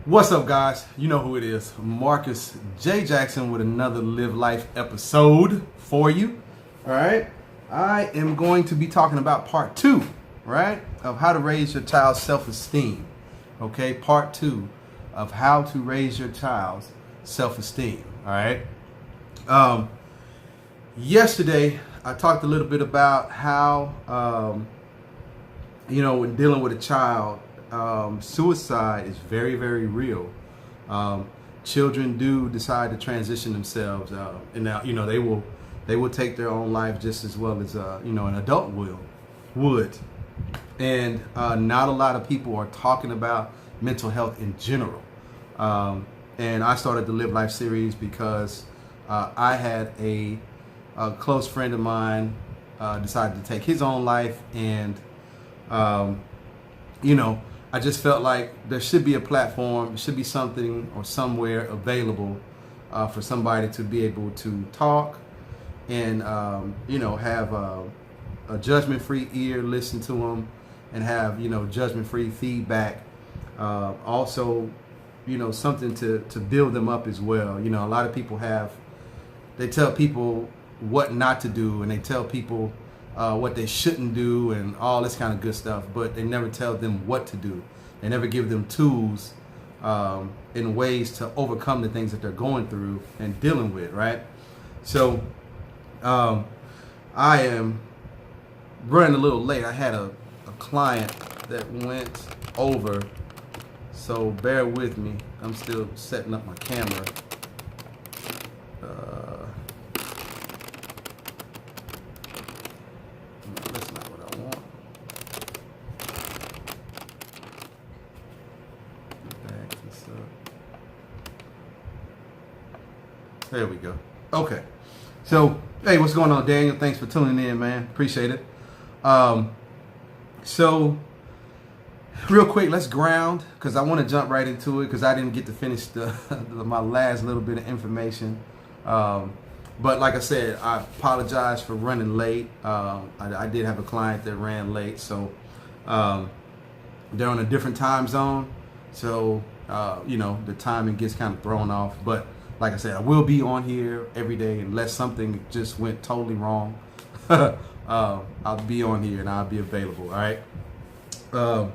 What's up, guys? You know who it is. Marcus J. Jackson with another Live Life episode for you. All right. I am going to be talking about part two, right, of how to raise your child's self-esteem. Okay, part two of how to raise your child's self-esteem. All right. Yesterday, I talked a little bit about how, when dealing with a child, suicide is very, very real. Children do decide to transition themselves, and now they will take their own life just as well as an adult would. And not a lot of people are talking about mental health in general. And I started the Live Life series because I had a close friend of mine decided to take his own life, and I just felt like there should be a platform, should be something or somewhere available for somebody to be able to talk and, have a judgment-free ear, listen to them, and have, judgment-free feedback. Also, something to build them up as well. A lot of people they tell people what not to do, and they tell people what they shouldn't do and all this kind of good stuff, but they never tell them what to do. They never give them tools in ways to overcome the things that they're going through and dealing with, right? So I am running a little late. I had a client that went over, so bear with me. I'm still setting up my camera. That's not what I want. Back this up. There we go. Okay. So, hey, what's going on, Daniel? Thanks for tuning in, man. Appreciate it. So, real quick, let's ground, because I want to jump right into it, because I didn't get to finish my last little bit of information. But like I said, I apologize for running late. I did have a client that ran late, so they're on a different time zone. So, the timing gets kind of thrown off. But like I said, I will be on here every day unless something just went totally wrong. I'll be on here and I'll be available, all right? Hat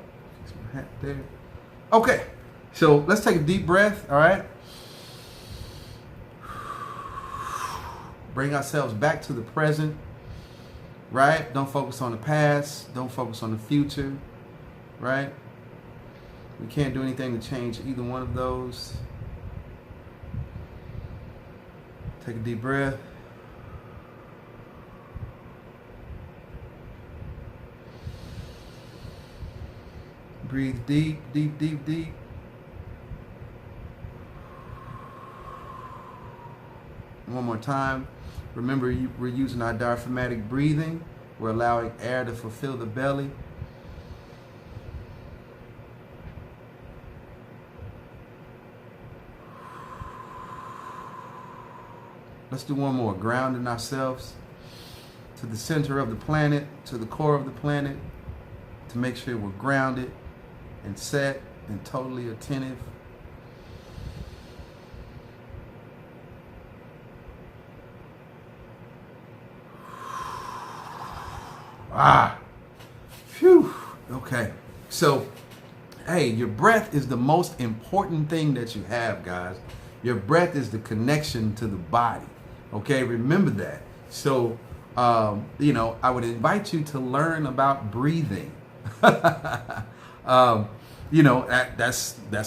there. Okay, so let's take a deep breath, all right? Bring ourselves back to the present, right? Don't focus on the past. Don't focus on the future, right? We can't do anything to change either one of those. Take a deep breath. Breathe deep, deep, deep, deep. One more time. Remember, we're using our diaphragmatic breathing. We're allowing air to fulfill the belly. Let's do one more. Grounding ourselves to the center of the planet, to the core of the planet, to make sure we're grounded and set and totally attentive. Phew. Okay. So, hey, your breath is the most important thing that you have, guys. Your breath is the connection to the body. Okay, remember that. So, I would invite you to learn about breathing. That's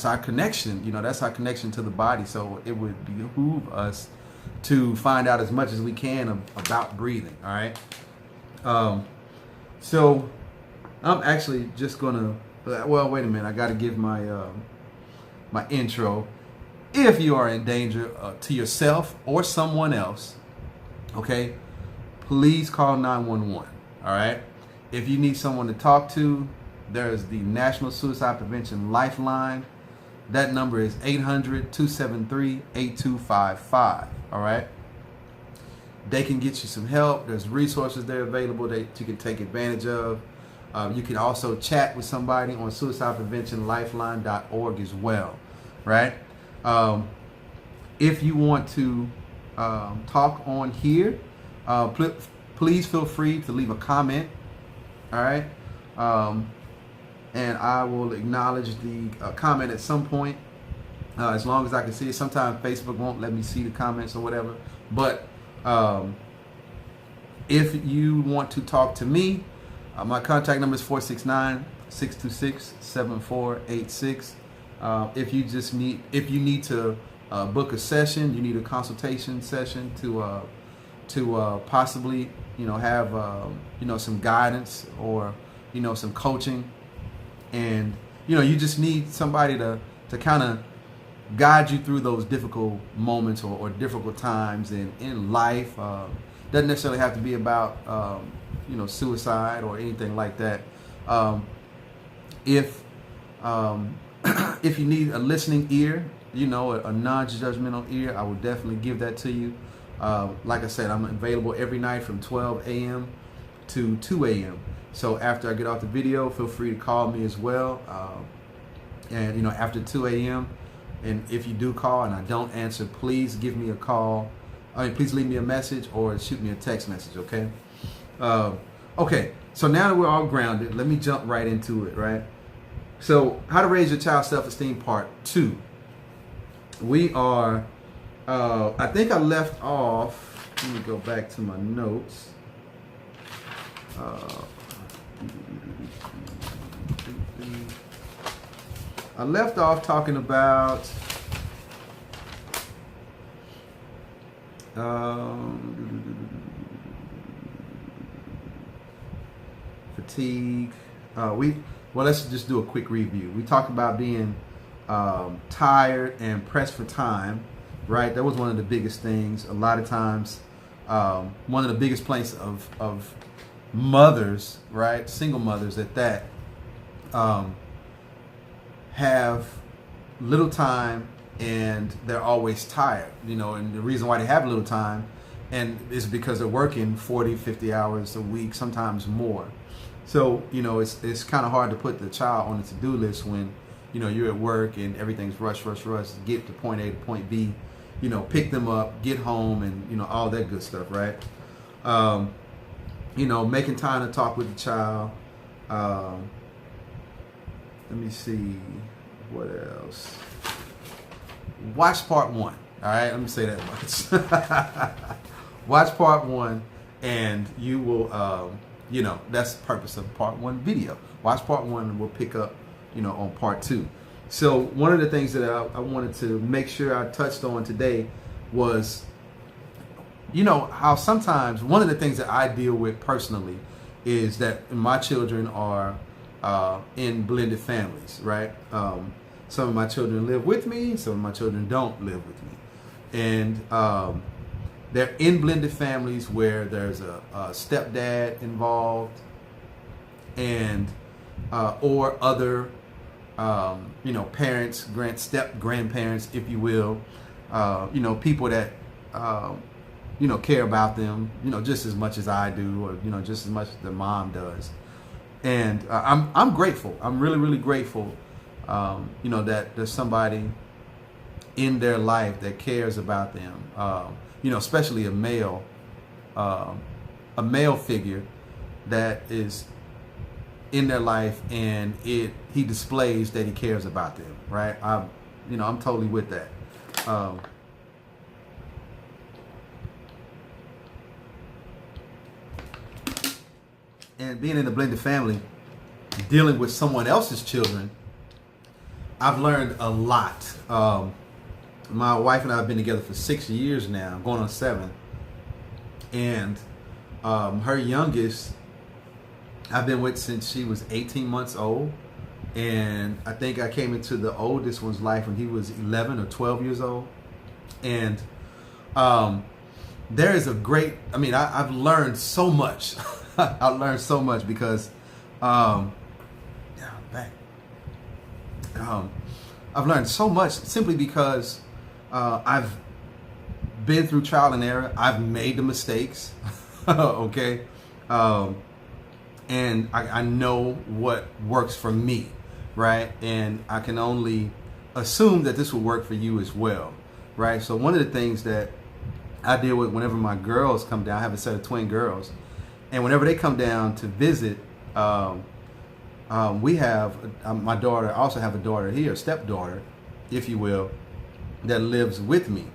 our connection. That's our connection to the body. So it would behoove us to find out as much as we can about breathing. All right. So I'm actually just gonna. Well, wait a minute. I got to give my my intro. If you are in danger to yourself or someone else, okay, please call 911. All right. If you need someone to talk to, there is the National Suicide Prevention Lifeline. That number is 800-273-8255. All right. They can get you some help. There's resources there available that you can take advantage of. You can also chat with somebody on suicidepreventionlifeline.org as well. right? If you want to talk on here, please feel free to leave a comment, all right? And I will acknowledge the comment at some point, as long as I can see it. Sometimes Facebook won't let me see the comments or whatever, but if you want to talk to me, my contact number is 469-626-7486. If you need to book a session, you need a consultation session to possibly have some guidance or some coaching, and you just need somebody to kind of guide you through those difficult moments or difficult times in life. Doesn't necessarily have to be about suicide or anything like that. If you need a listening ear, a non-judgmental ear, I will definitely give that to you. Like I said, I'm available every night from 12 a.m. to 2 a.m. So after I get off the video, feel free to call me as well. And after 2 a.m. and if you do call and I don't answer, please give me a call. Please leave me a message or shoot me a text message, okay? Okay, so now that we're all grounded, let me jump right into it, right? So, how to raise your child's self-esteem part 2. We are, I think I left off, let me go back to my notes. I left off talking about fatigue. Let's just do a quick review. We talked about being tired and pressed for time, right? That was one of the biggest things. A lot of times, one of the biggest places of mothers, right, single mothers at that, have little time and they're always tired, and the reason why they have little time and is because they're working 40, 50 hours a week, sometimes more. So, it's kind of hard to put the child on a to-do list when, you're at work and everything's rush, get to point A to point B, pick them up, get home, and, all that good stuff, right? Making time to talk with the child. Let me see, what else? Watch part 1. All right, let me say that much. Watch part 1, and you will, that's the purpose of part 1 video. Watch part 1, and we'll pick up, on part 2. So one of the things that I wanted to make sure I touched on today was, how sometimes one of the things that I deal with personally is that my children are in blended families, right? Some of my children live with me, some of my children don't live with me. And they're in blended families where there's a stepdad involved and or other parents, step-grandparents, if you will, people that care about them, just as much as I do, or just as much as the mom does. And I'm grateful. I'm really, really grateful, that there's somebody in their life that cares about them. Especially a male figure that is in their life, and he displays that he cares about them, right? I'm totally with that. And being in a blended family, dealing with someone else's children, I've learned a lot. My wife and I have been together for 6 years now, going on 7. And her youngest, I've been with since she was 18 months old. And I think I came into the oldest one's life when he was 11 or 12 years old. And there is a great, I've learned so much. I've learned so much because, I've learned so much simply because I've been through trial and error. I've made the mistakes, okay? And I know what works for me, right? And I can only assume that this will work for you as well, right? So one of the things that I deal with whenever my girls come down, I have a set of twin girls, and whenever they come down to visit, we have my daughter. I also have a daughter here, a stepdaughter, if you will, that lives with me.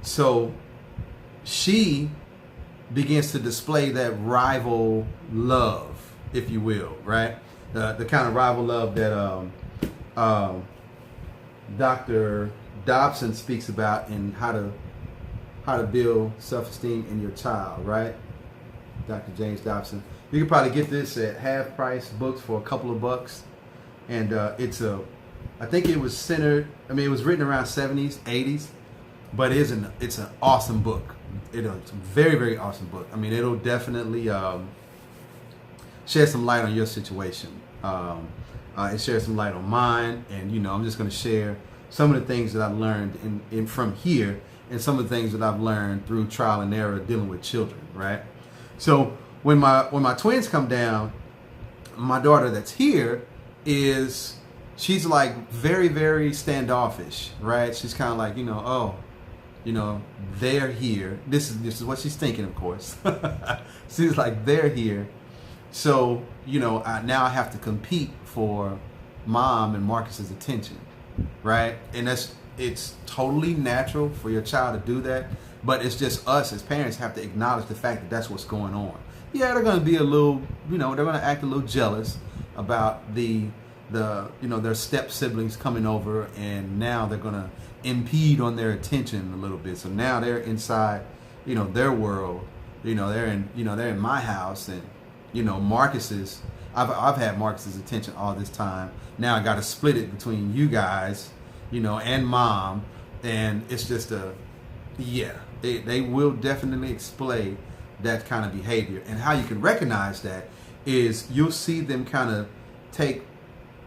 So she begins to display that rival love, if you will, right? The kind of rival love that Dr. Dobson speaks about in how to build self-esteem in your child, right? Dr. James Dobson. You can probably get this at half price books for a couple of bucks. And I think it was centered, it was written around 70s, 80s, but it's an awesome book. It's a very, very awesome book. It'll definitely shed some light on your situation. It shares some light on mine, and I'm just going to share some of the things that I've learned in from here, and some of the things that I've learned through trial and error dealing with children, right? So when my twins come down, my daughter that's here she's like very, very standoffish, right? She's kind of like, they're here. This is what she's thinking, of course. She's like, they're here. So, now I have to compete for Mom and Marcus's attention, right? And it's totally natural for your child to do that, but it's just us as parents have to acknowledge the fact that that's what's going on. Yeah, they're going to be a little, they're going to act a little jealous about their step siblings coming over, and now they're going to impede on their attention a little bit. So now they're inside, their world. They're in my house, and Marcus's. I've had Marcus's attention all this time. Now I got to split it between you guys, and Mom, and it's just they will definitely display that kind of behavior. And how you can recognize that is you'll see them kind of take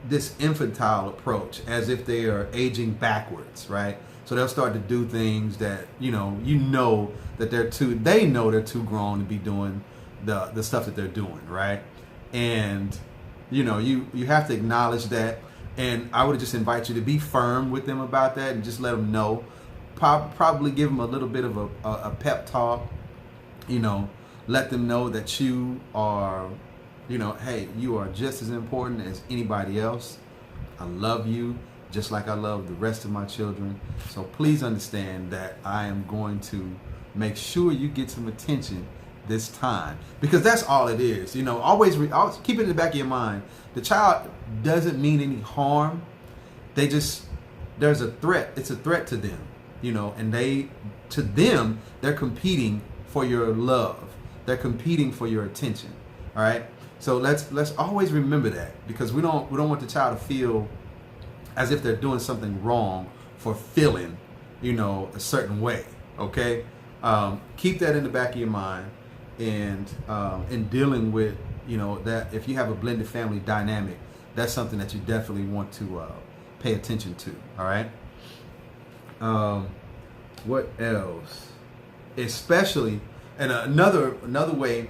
this infantile approach as if they are aging backwards, right? So they'll start to do things that that they know they're too grown to be doing the stuff that they're doing, right? And you have to acknowledge that, and I would just invite you to be firm with them about that and just let them know. Probably give them a little bit of a pep talk, let them know that you are hey, you are just as important as anybody else. I love you just like I love the rest of my children. So please understand that I am going to make sure you get some attention this time, because that's all it is. Always keep it in the back of your mind. The child doesn't mean any harm. There's a threat. It's a threat to them, and they're competing for your love. They're competing for your attention. All right. So let's always remember that, because we don't want the child to feel as if they're doing something wrong for feeling, a certain way. Okay. Keep that in the back of your mind, and in dealing with, that if you have a blended family dynamic, that's something that you definitely want to pay attention to. All right. What else? Especially, and another way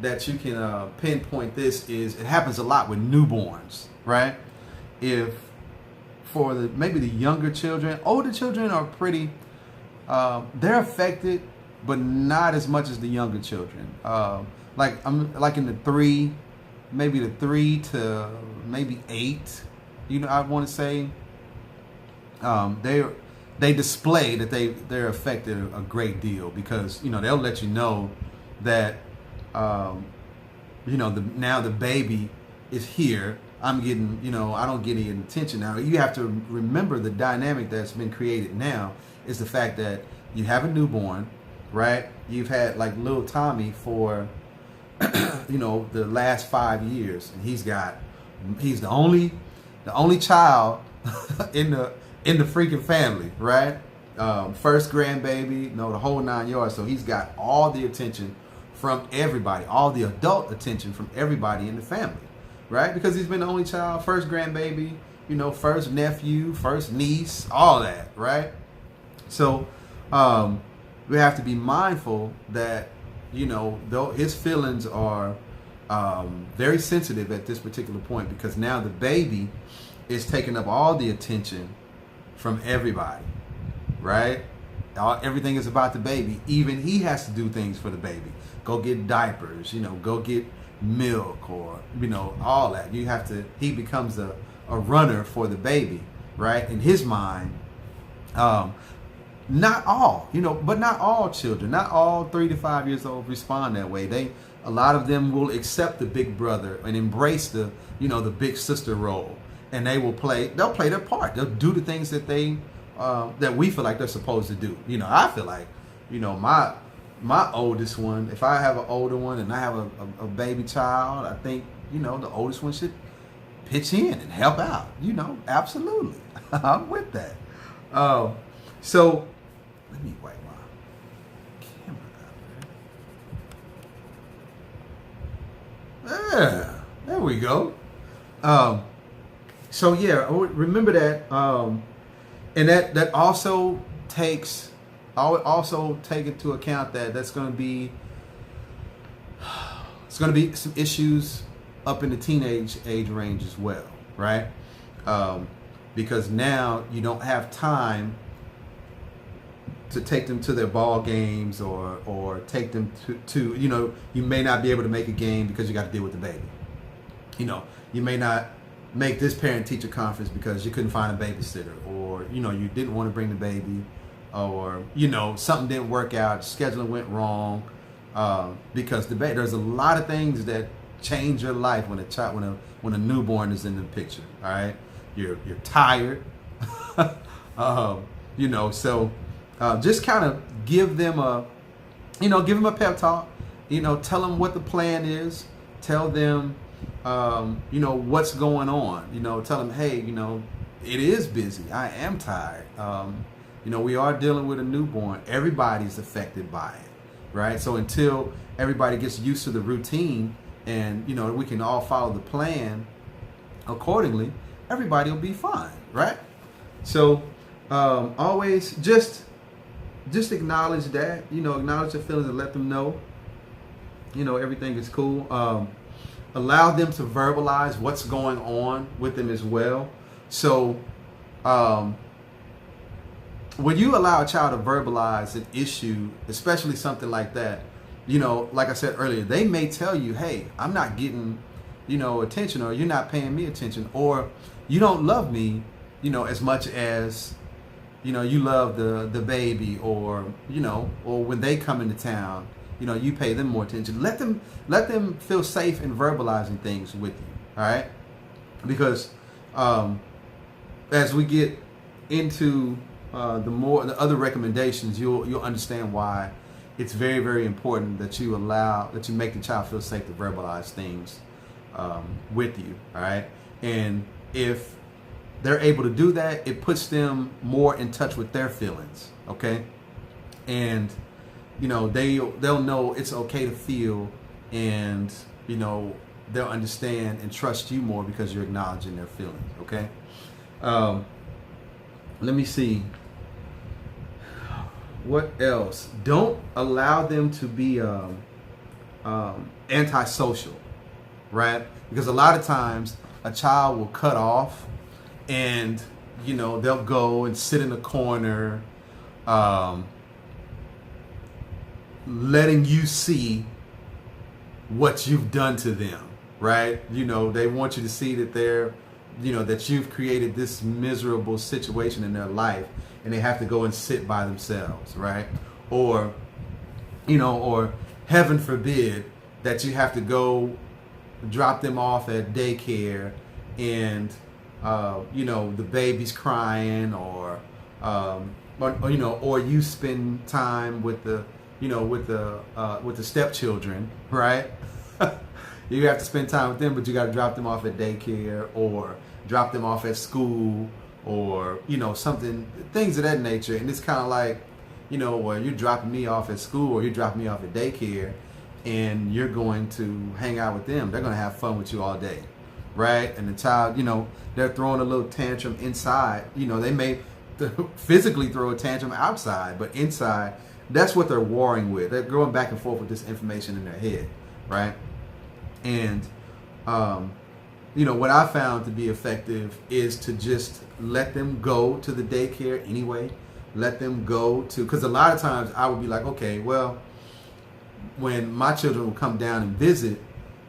that you can pinpoint this is it happens a lot with newborns, right? If for maybe the younger children, older children are pretty, they're affected, but not as much as the younger children. I'm like in the 3 to maybe 8, I want to say. They display that they're affected a great deal, because they'll let you know that now the baby is here. I'm getting, I don't get any attention. Now you have to remember the dynamic that's been created now is the fact that you have a newborn, right? You've had like little Tommy for the last 5 years, and he's the only child in the freaking family, right? First grandbaby, the whole 9 yards. So he's got all the attention from everybody, all the adult attention from everybody in the family, right? Because he's been the only child, first grandbaby, first nephew, first niece, all that, right? So we have to be mindful that, though his feelings are very sensitive at this particular point, because now the baby is taking up all the attention from everybody, right? Everything is about the baby. Even he has to do things for the baby. Go get diapers, go get milk, or, all that. He becomes a runner for the baby, right? In his mind. Not all, but not all children, not all 3 to 5 years old respond that way. A lot of them will accept the big brother and embrace the big sister role, and they'll play their part. They'll do the things that that we feel like they're supposed to do. I feel like, my oldest one, if I have an older one and I have a baby child, I think, the oldest one should pitch in and help out, absolutely. I'm with that. So let me wipe my camera out. Yeah, there we go. So yeah, remember that, and that also takes. I would also take into account that it's going to be some issues up in the teenage age range as well, right? Because now you don't have time to take them to their ball games or take them to you may not be able to make a game because you got to deal with the baby. You may not make this parent-teacher conference because you couldn't find a babysitter, or you didn't want to bring the baby, or something didn't work out, scheduling went wrong, because there's a lot of things that change your life when a newborn is in the picture. All right, you're tired, so just kind of give them a pep talk, tell them what the plan is, tell them what's going on, tell them, hey, it is busy, I am tired, we are dealing with a newborn, everybody's affected by it, right? So until everybody gets used to the routine and we can all follow the plan accordingly, everybody will be fine, right? So always just acknowledge that, acknowledge your feelings and let them know, everything is cool. Allow them to verbalize what's going on with them as well. So when you allow a child to verbalize an issue, especially something like that, like I said earlier, they may tell you, hey, I'm not getting, attention, or you're not paying me attention, or you don't love me, as much as, you love the baby, or, or when they come into town, you pay them more attention. Let them feel safe in verbalizing things with you. All right. Because, as we get into, the other recommendations, you'll understand why it's very, very important that you make the child feel safe to verbalize things with you. All right. And if they're able to do that, it puts them more in touch with their feelings. Okay. And they'll know it's okay to feel, and they'll understand and trust you more because you're acknowledging their feelings. Okay. Let me see. What else? Don't allow them to be antisocial, right? Because a lot of times a child will cut off, and they'll go and sit in a corner, letting you see what you've done to them, right? They want you to see that that you've created this miserable situation in their life, and they have to go and sit by themselves, right? Or heaven forbid that you have to go drop them off at daycare, and the baby's crying, or you spend time with the stepchildren, right? You have to spend time with them, but you got to drop them off at daycare, or drop them off at school, or something, things of that nature. And it's kind of like, well, you're dropping me off at school, or you're dropping me off at daycare, and you're going to hang out with them. They're going to have fun with you all day, right? And the child, they're throwing a little tantrum inside. They may physically throw a tantrum outside, but inside, that's what they're warring with. They're going back and forth with this information in their head, right? And what I found to be effective is to just let them go to the daycare anyway. Let them go to, because a lot of times I would be like, okay, well, when my children would come down and visit,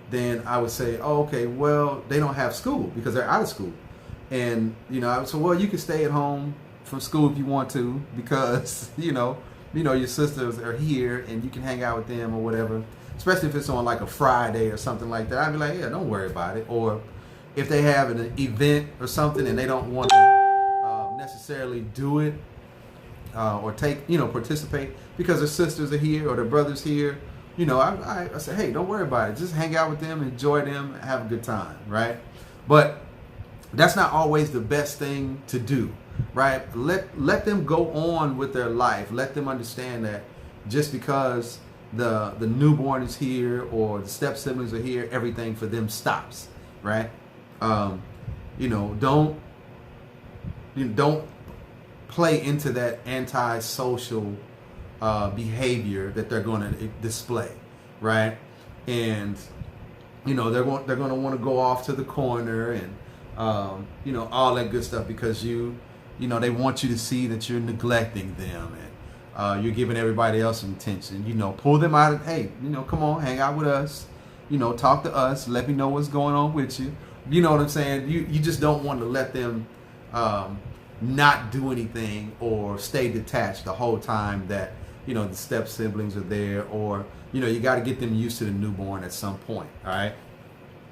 then I would say, oh, okay, well, they don't have school because they're out of school. And, I would say, well, you can stay at home from school if you want to, because, your sisters are here and you can hang out with them or whatever, especially if it's on like a Friday or something like that. I'd be like, yeah, don't worry about it. Or if they have an event or something and they don't want to necessarily do it or take, participate because their sisters are here or their brothers here, I say, hey, don't worry about it. Just hang out with them, enjoy them, have a good time, right? But that's not always the best thing to do, right? Let them go on with their life. Let them understand that just because the newborn is here or the step siblings are here, everything for them stops, right? Don't play into that antisocial behavior that they're going to display, right? And they're going to want to go off to the corner and all that good stuff because they want you to see that you're neglecting them and you're giving everybody else some attention. Pull them out of, hey, come on, hang out with us, talk to us, let me know what's going on with you. You know what I'm saying? You just don't want to let them not do anything or stay detached the whole time that the step siblings are there, or you got to get them used to the newborn at some point. All right,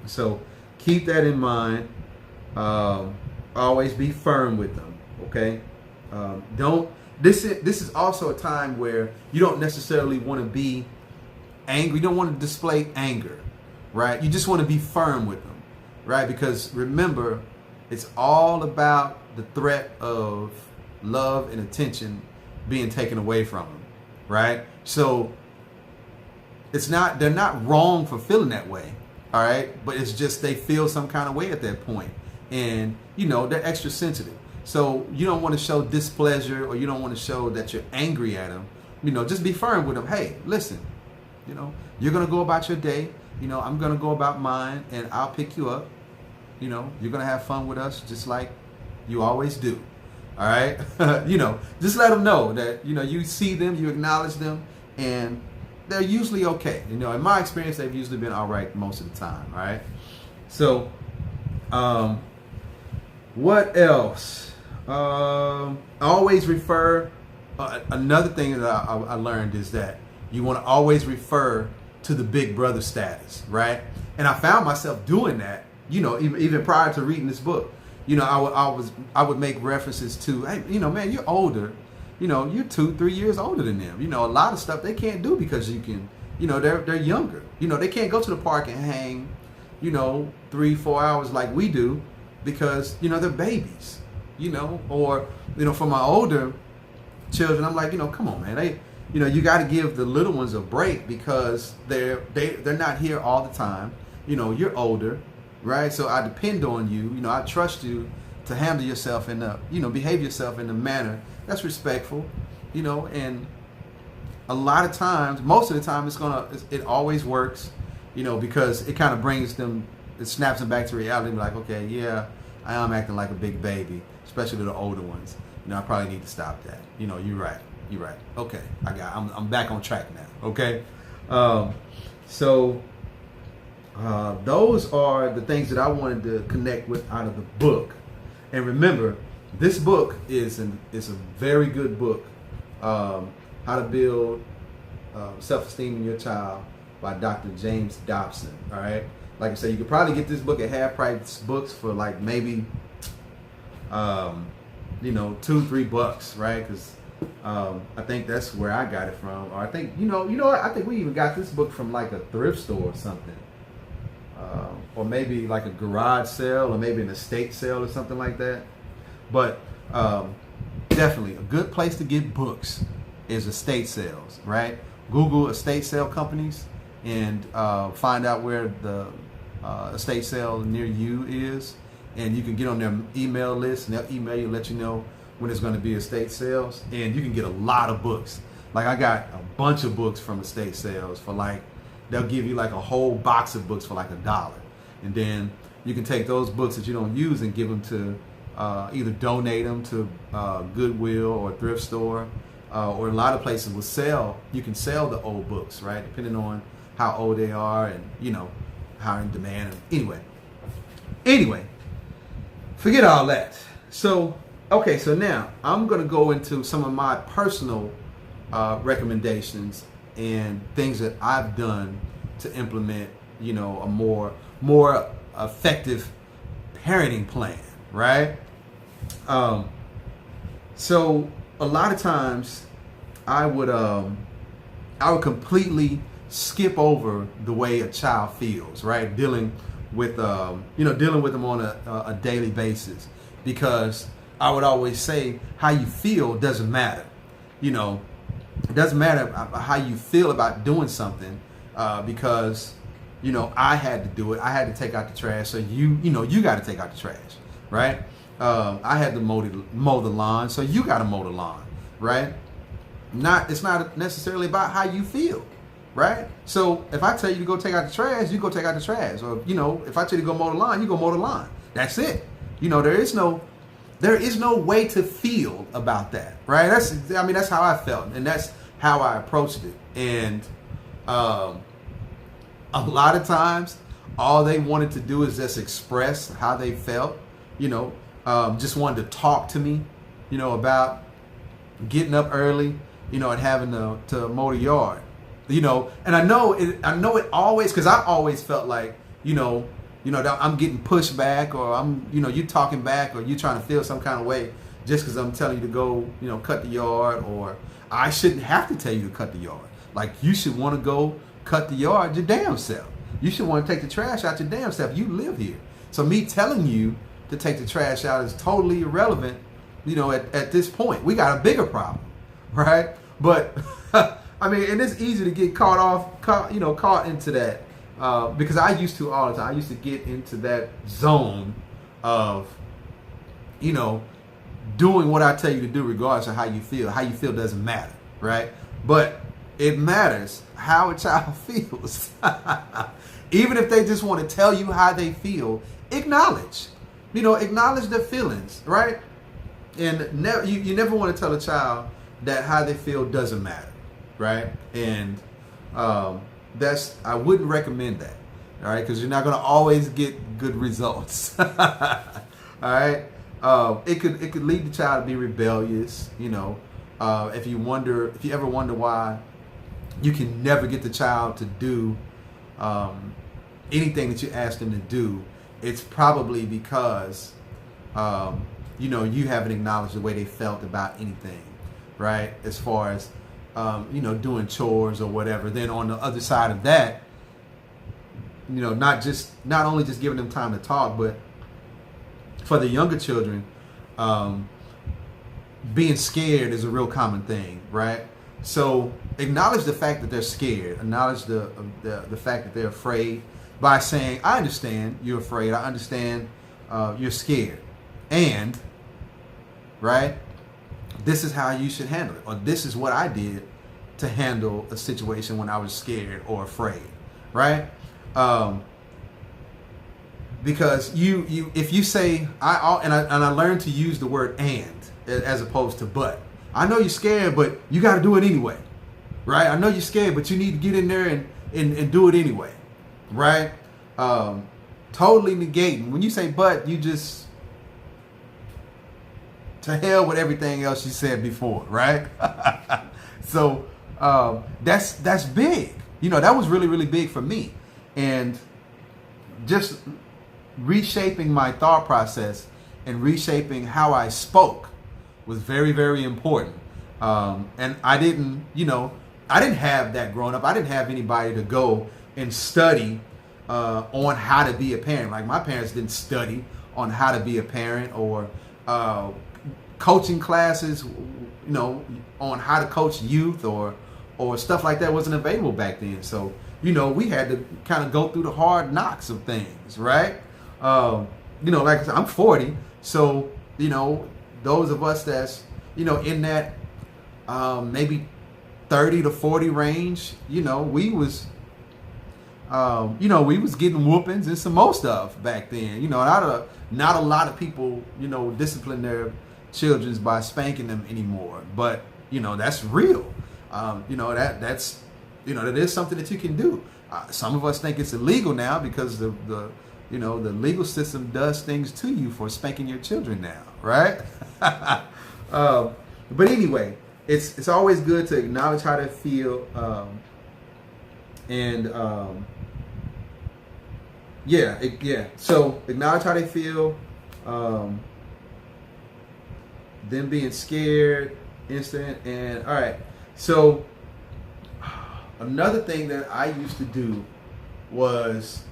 so keep that in mind. Always be firm with them. Okay, this is also a time where you don't necessarily want to be angry. You don't want to display anger, right? You just want to be firm with them, right? Because remember, it's all about the threat of love and attention being taken away from them, right? So they're not wrong for feeling that way, all right? But it's just they feel some kind of way at that point. And, they're extra sensitive. So you don't want to show displeasure or you don't want to show that you're angry at them. Just be firm with them. Hey, listen, you're going to go about your day. I'm going to go about mine and I'll pick you up. You're going to have fun with us just like you always do. All right. Just let them know that, you see them, you acknowledge them, and they're usually okay. In my experience, they've usually been all right most of the time. All right. So, what else? Always refer. Another thing that I learned is that you want to always refer to the big brother status, right? And I found myself doing that, even prior to reading this book. I would make references to, hey, man, you're older. You're 2-3 years older than them. A lot of stuff they can't do because you can, they're younger. They can't go to the park and hang, 3-4 hours like we do because, they're babies, or, for my older children, I'm like, come on, man, you got to give the little ones a break because they're not here all the time. You're older. Right, so I depend on you. I trust you to handle yourself in behave yourself in a manner that's respectful. And a lot of times, most of the time, it always works. Because it kind of brings them, it snaps them back to reality. Be like, okay, yeah, I am acting like a big baby, especially the older ones. I probably need to stop that. You're right. Okay, I'm back on track now. Okay, so. Those are the things that I wanted to connect with out of the book. And remember, this book is a very good book. How to Build Self-Esteem in Your Child by Dr. James Dobson. All right. Like I said, you could probably get this book at half price books for like maybe, $2-3, right? Because I think that's where I got it from. Or I think, I think we even got this book from like a thrift store or something. Or maybe like a garage sale or maybe an estate sale or something like that. But definitely a good place to get books is estate sales, right? Google estate sale companies and find out where the estate sale near you is. And you can get on their email list and they'll email you, let you know when it's going to be estate sales. And you can get a lot of books. Like I got a bunch of books from estate sales for like, they'll give you like a whole box of books for like $1. And then, You can take those books that you don't use and give them to either donate them to Goodwill or a thrift store, or a lot of places will sell. You can sell the old books, right? Depending on how old they are and, you know, how in demand. Anyway, forget all that. So, okay, so now I'm going to go into some of my personal recommendations and things that I've done to implement, you know, a more effective parenting plan, right? So a lot of times I would completely skip over the way a child feels, right? Dealing with them on a daily basis, because I would always say how you feel doesn't matter. You know, it doesn't matter how you feel about doing something, because, you know, I had to do it. I had to take out the trash. So you got to take out the trash, right? I had to mow the lawn. So you got to mow the lawn, right? It's not necessarily about how you feel, right? So if I tell you to go take out the trash, you go take out the trash. Or, you know, if I tell you to go mow the lawn, you go mow the lawn. That's it. You know, there is no way to feel about that, right? That's how I felt, and that's how I approached it. And a lot of times, all they wanted to do is just express how they felt. You know, just wanted to talk to me, you know, about getting up early, you know, and having to mow the yard, you know. And I know it always, because I always felt like, you know, I'm getting pushed back, or you talking back, or you trying to feel some kind of way just because I'm telling you to go, you know, cut the yard, or I shouldn't have to tell you to cut the yard. Like, you should want to go cut the yard your damn self. You should want to take the trash out your damn self. You live here. So me telling you to take the trash out is totally irrelevant, you know, at this point. We got a bigger problem, right? But, I mean, and it's easy to get caught into that. Because I used to all the time. I used to get into that zone of, you know, doing what I tell you to do regardless of how you feel. How you feel doesn't matter, right? But it matters how a child feels. Even if they just want to tell you how they feel, acknowledge their feelings, right? And you never want to tell a child that how they feel doesn't matter, right? And I wouldn't recommend that, all right? Because you're not going to always get good results. All right? It could lead the child to be rebellious, you know. If you ever wonder why you can never get the child to do anything that you ask them to do, it's probably because you know, you haven't acknowledged the way they felt about anything, right? As far as you know, doing chores or whatever. Then on the other side of that, you know, not only just giving them time to talk, but for the younger children, being scared is a real common thing, right? So acknowledge the fact that they're scared. Acknowledge the fact that they're afraid by saying, I understand you're afraid. I understand you're scared. And, right, this is how you should handle it. Or this is what I did to handle a situation when I was scared or afraid, right? Because if you say, I learned to use the word and as opposed to but. I know you're scared, but you got to do it anyway, right? I know you're scared, but you need to get in there and do it anyway, right? Totally negating. When you say but, you just, to hell with everything else you said before, right? So that's big. You know, that was really, really big for me. And just reshaping my thought process and reshaping how I spoke was very, very important. And I didn't have that growing up. I didn't have anybody to go and study on how to be a parent. Like, my parents didn't study on how to be a parent, or coaching classes, you know, on how to coach youth or stuff like that wasn't available back then. So, you know, we had to kind of go through the hard knocks of things, right? You know, like I said, I'm 40, so, you know, those of us that's, you know, in that maybe 30 to 40 range, you know, we was you know, we was getting whoopings and some more stuff back then. You know, not a lot of people, you know, discipline their children by spanking them anymore. But, you know, that's real. You know, that's, you know, that is something that you can do. Some of us think it's illegal now because the you know, the legal system does things to you for spanking your children now, right? But anyway, it's always good to acknowledge how they feel, So acknowledge how they feel, them being scared, instant, and all right. So another thing that I used to do was,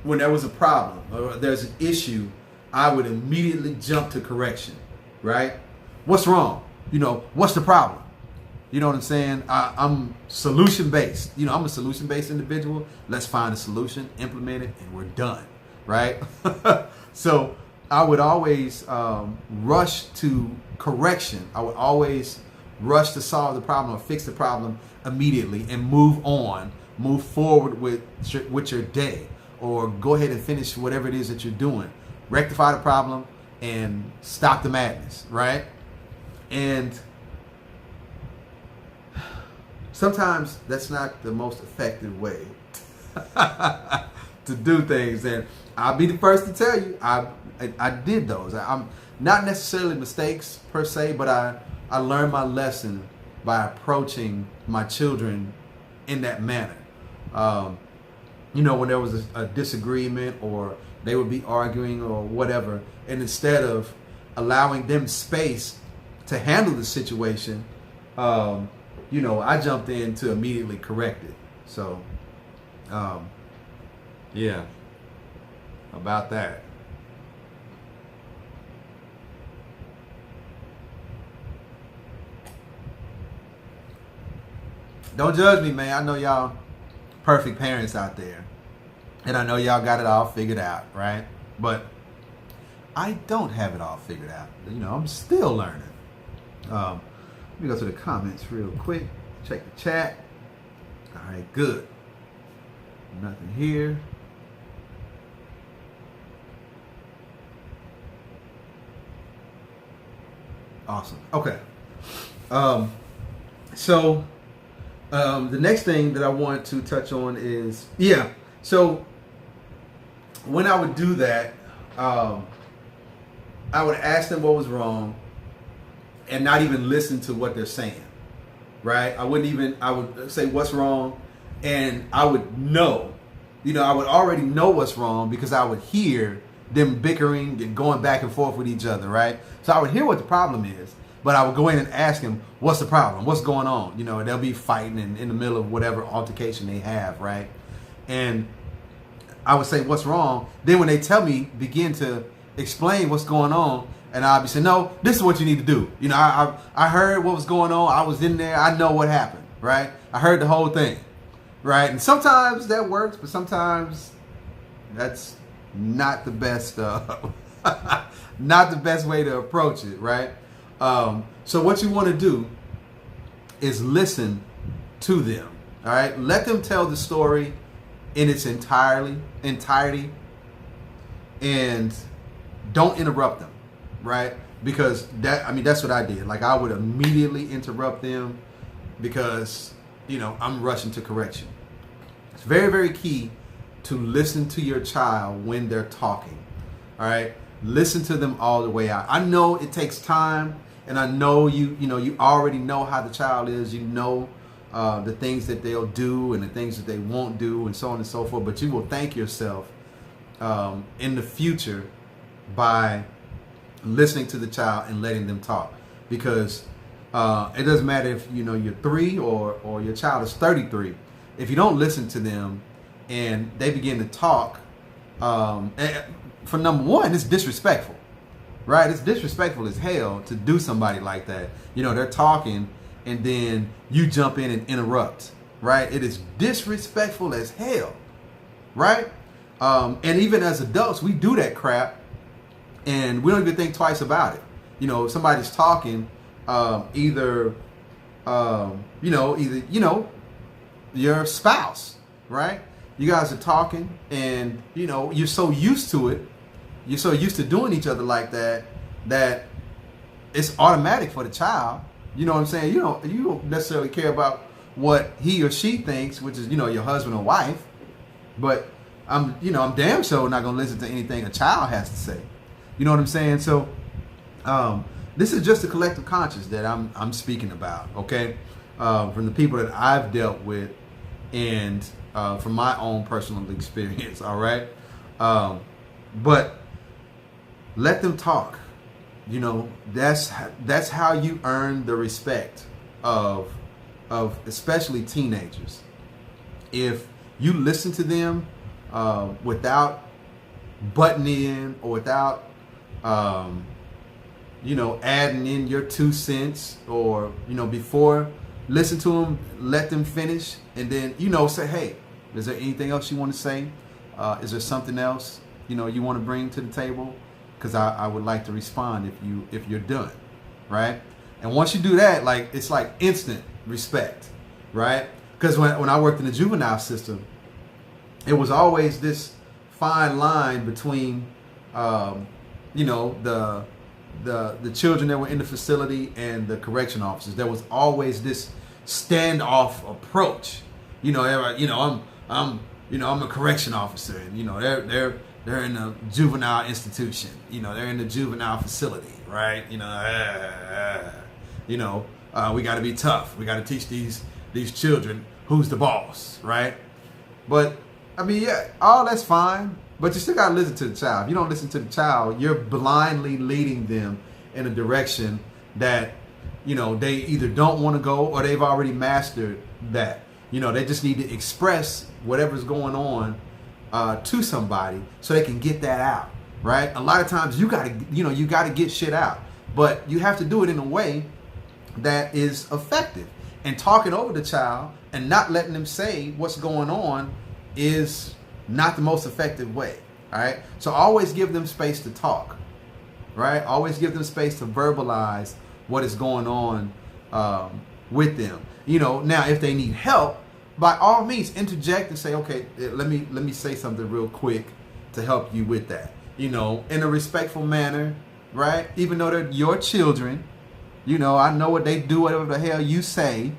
when there was a problem or there's an issue, I would immediately jump to correction, right? What's wrong? You know, what's the problem? You know what I'm saying? I'm solution-based. You know, I'm a solution-based individual. Let's find a solution, implement it, and we're done, right? So I would always rush to correction. I would always rush to solve the problem or fix the problem immediately and move on, move forward with your day, or go ahead and finish whatever it is that you're doing. Rectify the problem and stop the madness, right? And sometimes that's not the most effective way to do things. And I'll be the first to tell you, I did those. I'm not necessarily mistakes per se, but I learned my lesson by approaching my children in that manner. You know, when there was a disagreement or they would be arguing or whatever, and instead of allowing them space to handle the situation, you know, I jumped in to immediately correct it. So, yeah, about that. Don't judge me, man. I know y'all perfect parents out there. And I know y'all got it all figured out, right? But I don't have it all figured out. You know, I'm still learning. Let me go to the comments real quick. Check the chat. All right, good. Nothing here. Awesome. Okay. So the next thing that I want to touch on is, so when I would do that, I would ask them what was wrong and not even listen to what they're saying, right? I would say what's wrong, and I would know, you know, I would already know what's wrong because I would hear them bickering and going back and forth with each other, right? So I would hear what the problem is, but I would go in and ask them, what's the problem? What's going on? You know, they'll be fighting in the middle of whatever altercation they have, right? And I would say, what's wrong? Then when they tell me, begin to explain what's going on, and I'll be saying, no, this is what you need to do. You know, I heard what was going on. I was in there. I know what happened, right? I heard the whole thing, right? And sometimes that works, but sometimes that's not the best, not the best way to approach it, right? So what you want to do is listen to them, all right? Let them tell the story in its entirety, and don't interrupt them, right? Because that's what I did. Like, I would immediately interrupt them because, you know, I'm rushing to correction. It's very, very key to listen to your child when they're talking, all right? Listen to them all the way out. I know it takes time, and I know you already know how the child is. You know the things that they'll do and the things that they won't do, and so on and so forth. But you will thank yourself in the future by listening to the child and letting them talk. Because it doesn't matter if you're 3 or your child is 33. If you don't listen to them and they begin to talk, for number one, it's disrespectful, right? It's disrespectful as hell to do somebody like that. You know, they're talking and then you jump in and interrupt, right? It is disrespectful as hell, right? And even as adults, we do that crap and we don't even think twice about it. You know, if somebody's talking, either your spouse, right? You guys are talking, and you're so used to it. You're so used to doing each other like that it's automatic for the child. You know what I'm saying? You don't necessarily care about what he or she thinks, which is your husband or wife. But I'm damn sure not gonna listen to anything a child has to say. You know what I'm saying? So this is just a collective conscious that I'm speaking about. Okay, from the people that I've dealt with, and from my own personal experience. All right, but let them talk. That's how you earn the respect of especially teenagers. If you listen to them without butting in, or without adding in your 2 cents, or before, listen to them, let them finish, and then say, hey, is there anything else you want to say? Is there something else you want to bring to the table? Because I would like to respond if you're done, right? And once you do that, it's like instant respect, right? Because when I worked in the juvenile system, it was always this fine line between the children that were in the facility and the correction officers. There was always this standoff approach. I'm a correction officer, and they're in a juvenile institution. They're in the juvenile facility, right? We got to be tough. We got to teach these children who's the boss, right? But all that's fine. But you still got to listen to the child. If you don't listen to the child, you're blindly leading them in a direction that they either don't want to go, or they've already mastered that. They just need to express whatever's going on to somebody so they can get that out, right? A lot of times you gotta get shit out, but you have to do it in a way that is effective. And talking over the child and not letting them say what's going on is not the most effective way. All right, so always give them space to talk, right? Always give them space to verbalize what is going on with them. Now if they need help, by all means, interject and say, okay, let me say something real quick to help you with that. In a respectful manner, right? Even though they're your children, I know what they do, whatever the hell you say,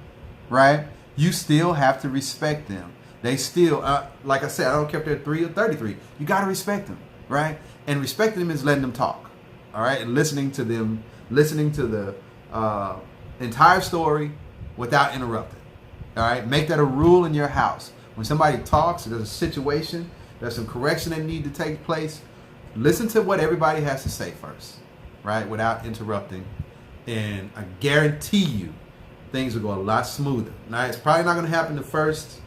right? You still have to respect them. They still, like I said, I don't care if they're 3 or 33. You got to respect them, right? And respecting them is letting them talk, all right? And listening to them, listening to the entire story without interrupting. All right, make that a rule in your house. When somebody talks, there's a situation, there's some correction that need to take place, listen to what everybody has to say first, right, without interrupting. And I guarantee you, things will go a lot smoother. Now, it's probably not going to happen the first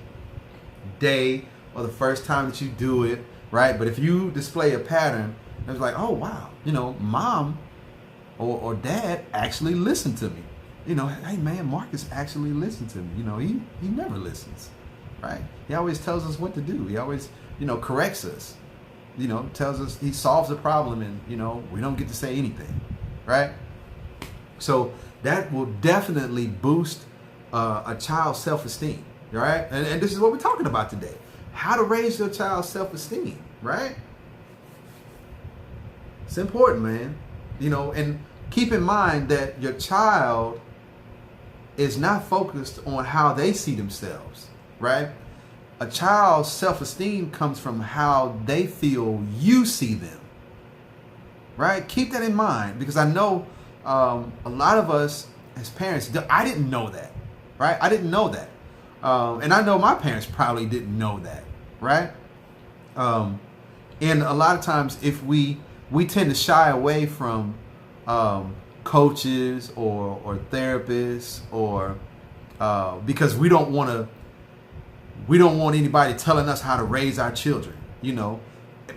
day or the first time that you do it, right? But if you display a pattern, it's like, oh, wow, mom or dad actually listened to me. Hey man, Marcus actually listened to me. He never listens, right? He always tells us what to do. He always, corrects us. Tells us, he solves the problem, and we don't get to say anything, right? So that will definitely boost a child's self-esteem, right? And this is what we're talking about today: how to raise your child's self-esteem, right? It's important, man. And keep in mind that your child is not focused on how they see themselves, right? A child's self-esteem comes from how they feel you see them, right? Keep that in mind, because I know a lot of us as parents, I didn't know that, right? I didn't know that. And I know my parents probably didn't know that, right? And a lot of times if we tend to shy away from coaches or therapists, or because we don't want anybody telling us how to raise our children,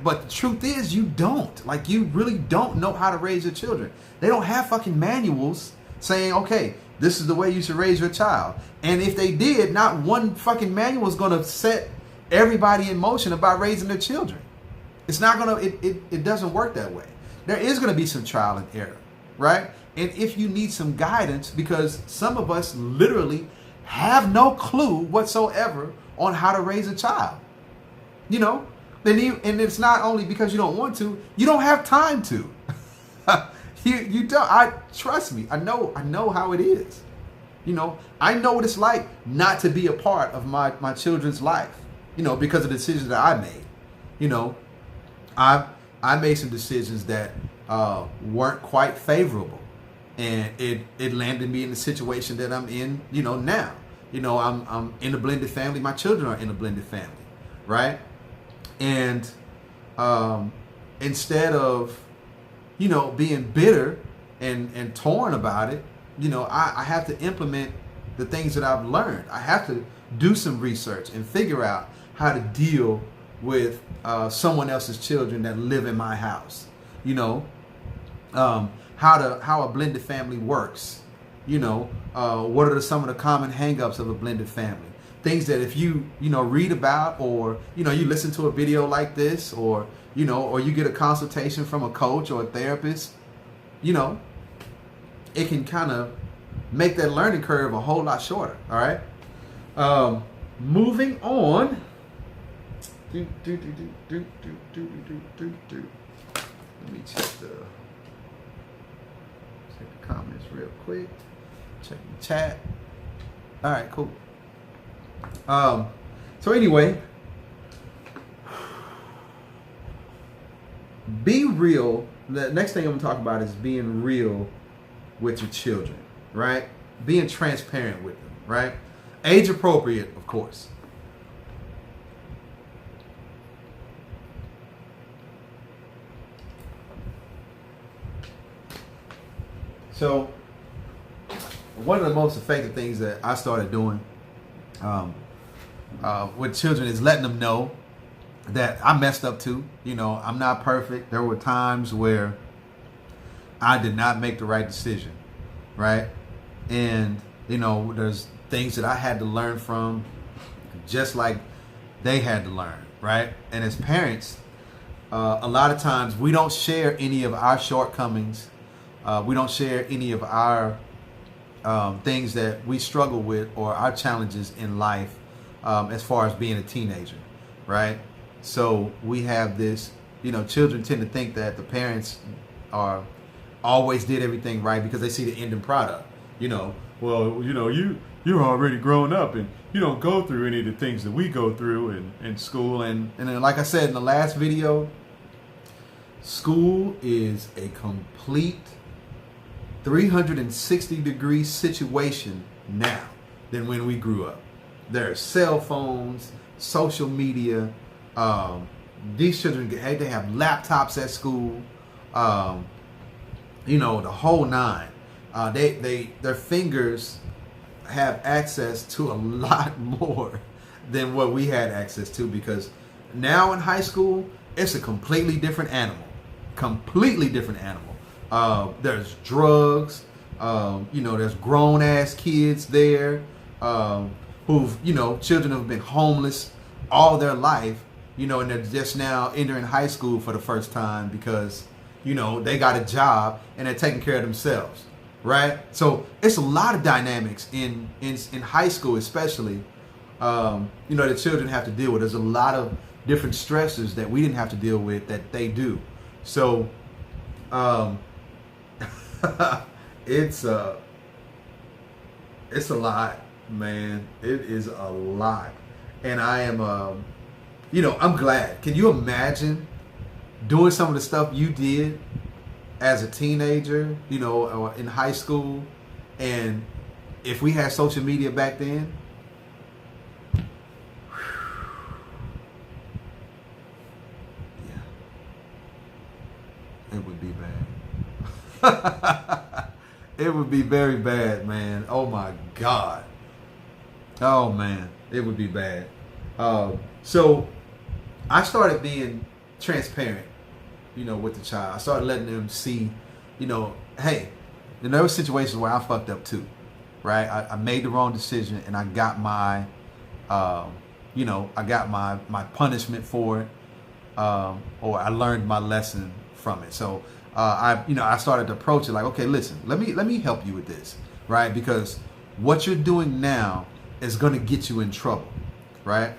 But the truth is, you don't. You really don't know how to raise your children. They don't have fucking manuals saying, okay, this is the way you should raise your child. And if they did, not one fucking manual is going to set everybody in motion about raising their children. It's not going to, it doesn't work that way. There is going to be some trial and error, right? And if you need some guidance, because some of us literally have no clue whatsoever on how to raise a child. you know, and it's not only because you don't want to, you don't have time to. You don't. Trust me. I know how it is. You know, I know what it's like not to be a part of my children's life, you know, because of the decisions that I made. You know, I made some decisions that weren't quite favorable, and it landed me in the situation that I'm in, you know, now. You know, I'm in a blended family. My children are in a blended family, right? And instead of, you know, being bitter and torn about it, you know, I have to implement the things that I've learned. I have to do some research and figure out how to deal with someone else's children that live in my house. You know, how a blended family works. You know, what are some of the common hangups of a blended family? Things that if you read about, or, you know, you listen to a video like this, or, you know, or you get a consultation from a coach or a therapist, you know, it can kind of make that learning curve a whole lot shorter. All right. Moving on. Let me check the comments real quick. Check the chat. All right, cool. So anyway, be real. The next thing I'm gonna talk about is being real with your children, right? Being transparent with them, right? Age appropriate, of course. So one of the most effective things that I started doing with children is letting them know that I messed up too. You know, I'm not perfect. There were times where I did not make the right decision, right? And, you know, there's things that I had to learn from, just like they had to learn, right? And as parents, a lot of times we don't share any of our shortcomings. We don't share any of our things that we struggle with or our challenges in life as far as being a teenager, right? So we have this, you know, children tend to think that the parents always did everything right because they see the ending product. You know, well, you know, you're already grown up and you don't go through any of the things that we go through in school. And then, like I said in the last video, school is a complete 360-degree situation now than when we grew up. There are cell phones, social media. These children, they have laptops at school. You know, the whole nine. Their fingers have access to a lot more than what we had access to, because now in high school, it's a completely different animal. Completely different animal. There's drugs. You know, there's grown ass kids there who've, you know, children who've been homeless all their life, you know, and they're just now entering high school for the first time because, you know, they got a job and they're taking care of themselves, right? So it's a lot of dynamics in high school, especially, you know, the children have to deal with. There's a lot of different stressors that we didn't have to deal with that they do. So it's a lot, man. It is a lot. And I am, you know, I'm glad. Can you imagine doing some of the stuff you did as a teenager, you know, or in high school? And if we had social media back then, yeah, it would be bad. It would be very bad, man. Oh my God. Oh man, it would be bad. So I started being transparent, you know, with the child. I started letting them see, you know, hey, and there were situations where I fucked up too, right? I made the wrong decision and I got my, you know, I got my punishment for it, or I learned my lesson from it. So I started to approach it like, okay, listen, let me help you with this, right? Because what you're doing now is going to get you in trouble, right?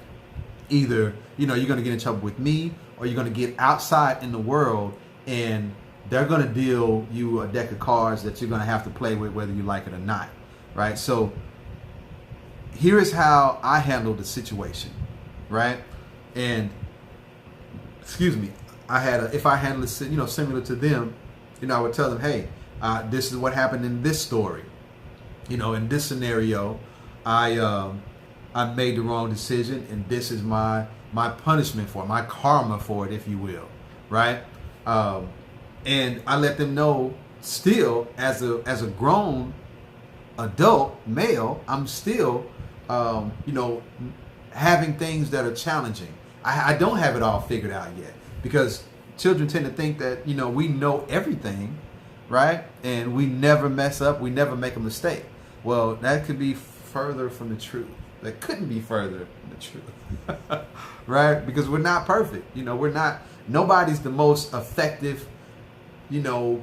Either, you're going to get in trouble with me, or you're going to get outside in the world and they're going to deal you a deck of cards that you're going to have to play with whether you like it or not, right? So here is how I handled the situation, right? And, excuse me, if I handled it, similar to them, I would tell them, hey, this is what happened in this story. In this scenario, I made the wrong decision, and this is my punishment for it, my karma for it, if you will, right? And I let them know, still as a grown adult male, I'm still having things that are challenging. I don't have it all figured out yet, because children tend to think that we know everything, right? And we never mess up, we never make a mistake. Well, that could be further from the truth. That couldn't be further from the truth, right? Because we're not perfect. We're not. Nobody's the most effective,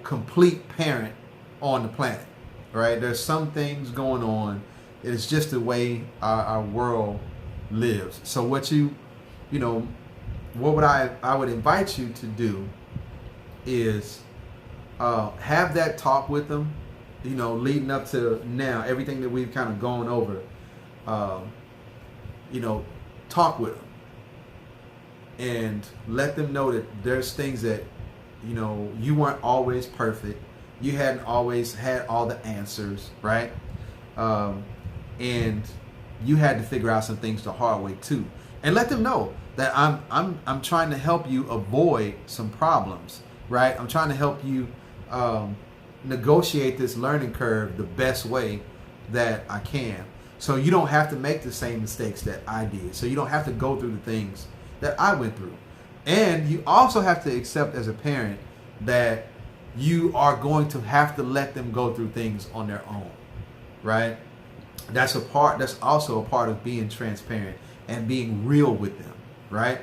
complete parent on the planet, right? There's some things going on. It's just the way our world lives. So what what would I would invite you to do is have that talk with them, leading up to now, everything that we've kind of gone over, talk with them and let them know that there's things that, you weren't always perfect. You hadn't always had all the answers, right? And you had to figure out some things the hard way too. And let them know that I'm trying to help you avoid some problems, right? I'm trying to help you negotiate this learning curve the best way that I can. So you don't have to make the same mistakes that I did. So you don't have to go through the things that I went through. And you also have to accept as a parent that you are going to have to let them go through things on their own, right? That's also a part of being transparent and being real with them, right?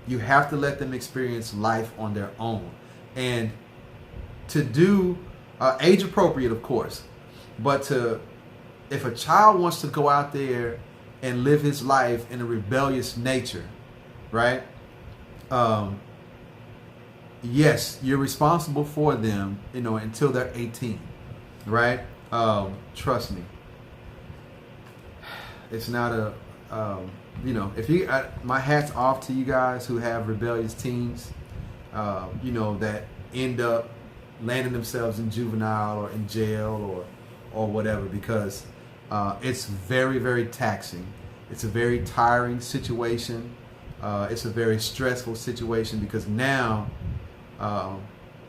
You have to let them experience life on their own. And to do age appropriate, of course, but if a child wants to go out there and live his life in a rebellious nature, right? Yes, you're responsible for them, until they're 18, right? Trust me. It's not my hat's off to you guys who have rebellious teens, that end up landing themselves in juvenile or in jail or whatever, because it's very, very taxing. It's a very tiring situation. It's a very stressful situation, because now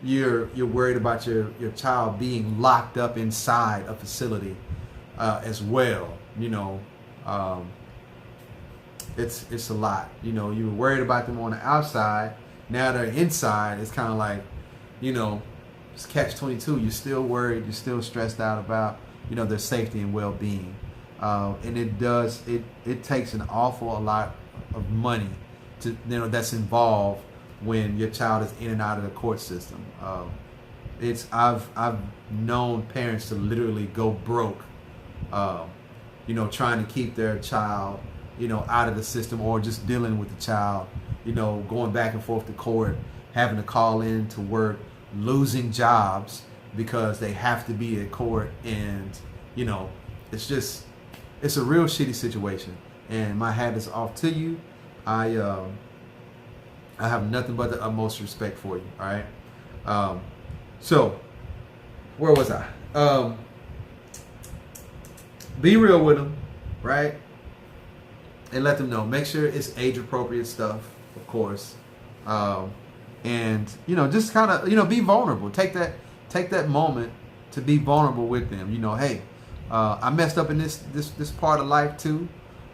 you're worried about your child being locked up inside a facility as well. It's a lot. You were worried about them on the outside. Now they're inside. It's kind of like, it's catch-22. You're still worried. You're still stressed out about, their safety and well-being. And it takes an awful lot of money that's involved when your child is in and out of the court system. I've known parents to literally go broke, trying to keep their child, out of the system, or just dealing with the child, going back and forth to court, having to call in to work, losing jobs because they have to be at court, and it's a real shitty situation. And my hat is off to you. I have nothing but the utmost respect for you. All right. So where was I? Be real with them, right? And let them know. Make sure it's age appropriate stuff, of course. And just kind of be vulnerable. Take that moment to be vulnerable with them. Hey, I messed up in this part of life too,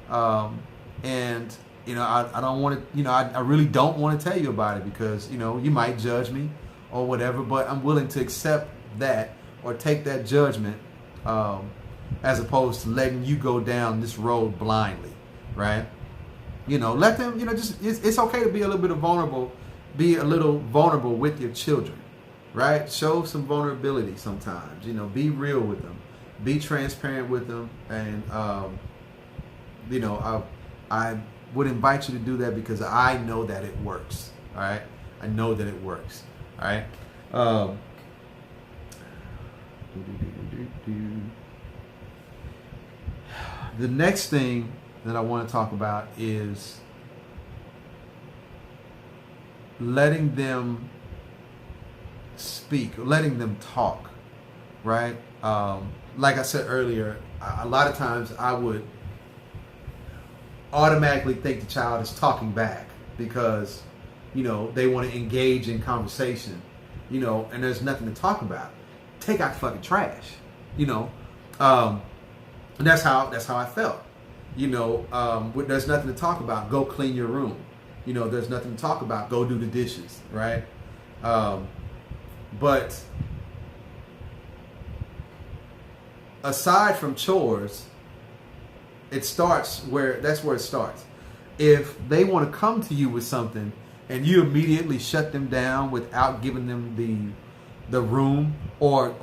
and I don't want to. I really don't want to tell you about it, because you might judge me or whatever. But I'm willing to accept that, or take that judgment, as opposed to letting you go down this road blindly, right? Let them. It's okay to be a little bit vulnerable. Be a little vulnerable with your children, right? Show some vulnerability sometimes. Be real with them. Be transparent with them. And I would invite you to do that because I know that it works. All right, I know that it works. All right. The next thing that I want to talk about is letting them speak, letting them talk, right? Like I said earlier, a lot of times I would automatically think the child is talking back because, they want to engage in conversation, and there's nothing to talk about. Take out the fucking trash, and that's how I felt. There's nothing to talk about. Go clean your room. There's nothing to talk about. Go do the dishes, right? But aside from chores, that's where it starts. If they want to come to you with something and you immediately shut them down without giving them the room or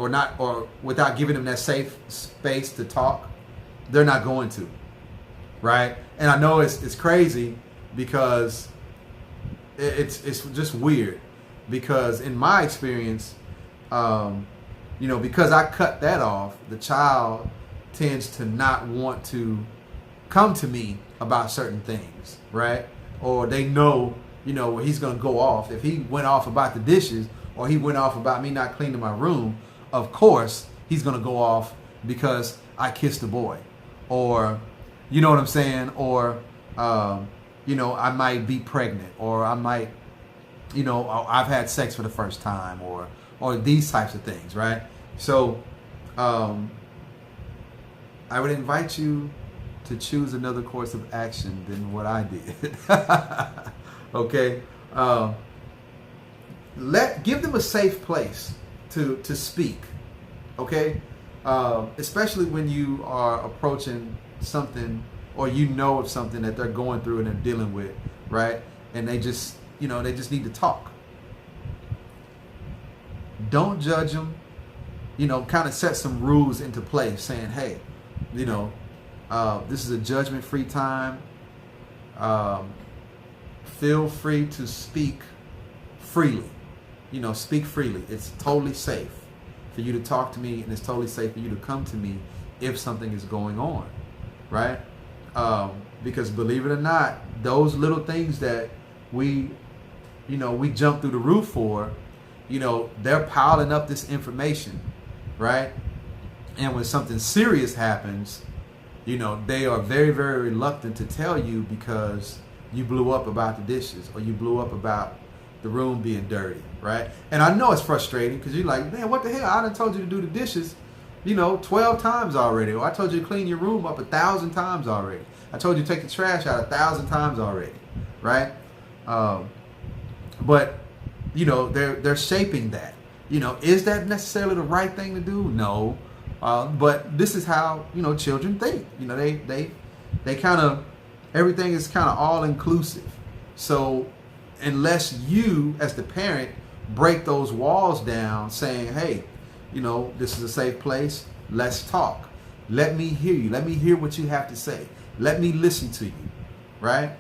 without giving them that safe space to talk, they're not going to, right? And I know it's crazy because it's just weird, because in my experience, because I cut that off, the child tends to not want to come to me about certain things, right? Or they know, where he's going to go off. If he went off about the dishes or he went off about me not cleaning my room, of course he's going to go off because I kissed a boy, or, you know what I'm saying? Or, I might be pregnant, or I might, I've had sex for the first time, or these types of things, right? So, I would invite you to choose another course of action than what I did. Okay? Give them a safe place to speak. Okay? Especially when you are approaching something, or of something that they're going through and they're dealing with, right? And they just need to talk. Don't judge them. Kind of set some rules into place saying, hey, this is a judgment-free time. Feel free to speak freely. Speak freely. It's totally safe for you to talk to me, and it's totally safe for you to come to me if something is going on, right? Because believe it or not, those little things that we jump through the roof for, they're piling up this information, right? And when something serious happens, they are very, very reluctant to tell you because you blew up about the dishes, or you blew up about the room being dirty, right? And I know it's frustrating because you're like, man, what the hell? I done told you to do the dishes, 12 times already. Or I told you to clean your room up 1,000 times already. I told you to take the trash out 1,000 times already, right? But, they're shaping that. Is that necessarily the right thing to do? No. But this is how, children think. They kind of, everything is kind of all inclusive. So unless you, as the parent, break those walls down saying, hey, this is a safe place, let's talk. Let me hear you. Let me hear what you have to say. Let me listen to you, right?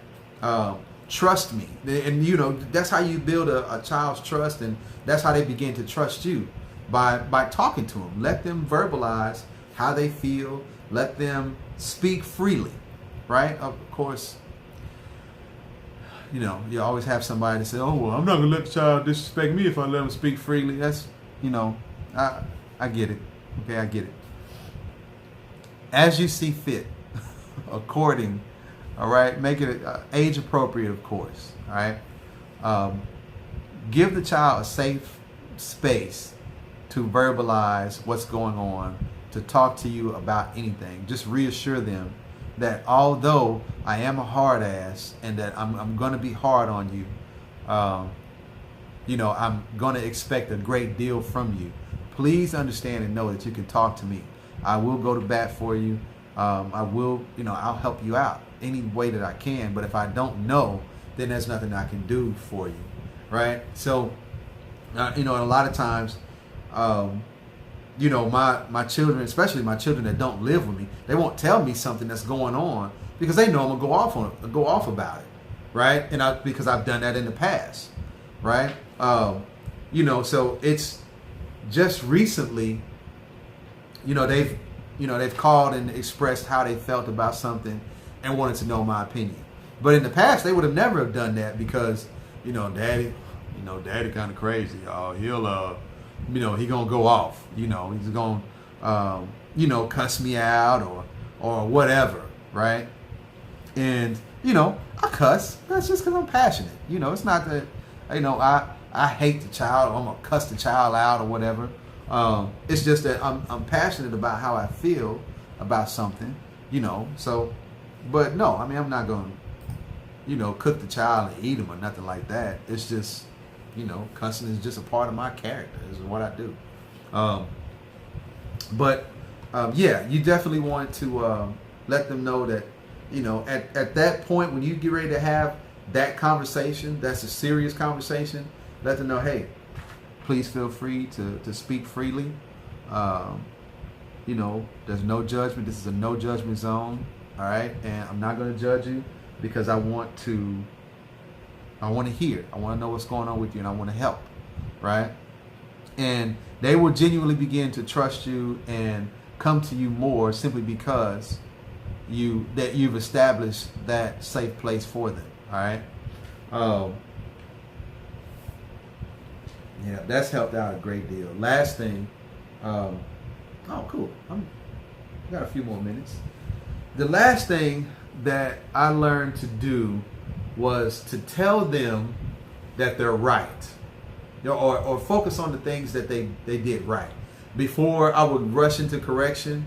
Trust me. And, that's how you build a child's trust, and that's how they begin to trust you, by talking to them. Let them verbalize how they feel. Let them speak freely, right? Of course, you always have somebody to say, oh, well, I'm not going to let the child disrespect me if I let them speak freely. That's, I get it. Okay, I get it. As you see fit, according, all right, make it age appropriate, of course, all right? Give the child a safe space to verbalize what's going on, to talk to you about anything. Just reassure them that although I am a hard ass and that I'm going to be hard on you, I'm going to expect a great deal from you. Please understand and know that you can talk to me. I will go to bat for you. I will, I'll help you out any way that I can. But if I don't know, then there's nothing I can do for you, right? So, a lot of times, my children, especially my children that don't live with me, they won't tell me something that's going on because they know I'm gonna go off about it, right? And because I've done that in the past, right? So it's just recently, they've called and expressed how they felt about something and wanted to know my opinion. But in the past, they would have never have done that because, daddy kind of crazy. He'll, he gonna go off. He's gonna, cuss me out or whatever, right? And I cuss. That's just because I'm passionate. It's not that, I hate the child or I'm gonna cuss the child out or whatever. It's just that I'm passionate about how I feel about something. So, but no, I'm not gonna, cook the child and eat him or nothing like that. It's just, cussing is just a part of my character. This is what I do. Yeah, you definitely want to let them know that, at that point when you get ready to have that conversation, that's a serious conversation, let them know, hey, please feel free to speak freely. There's no judgment. This is a no judgment zone. All right. And I'm not going to judge you because I want to hear. I want to know what's going on with you and I want to help. Right. And they will genuinely begin to trust you and come to you more simply because you've established that safe place for them. All right. Yeah, that's helped out a great deal. Last thing, cool. I got a few more minutes. The last thing that I learned to do was to tell them that they're right, or focus on the things that they did right. Before I would rush into correction,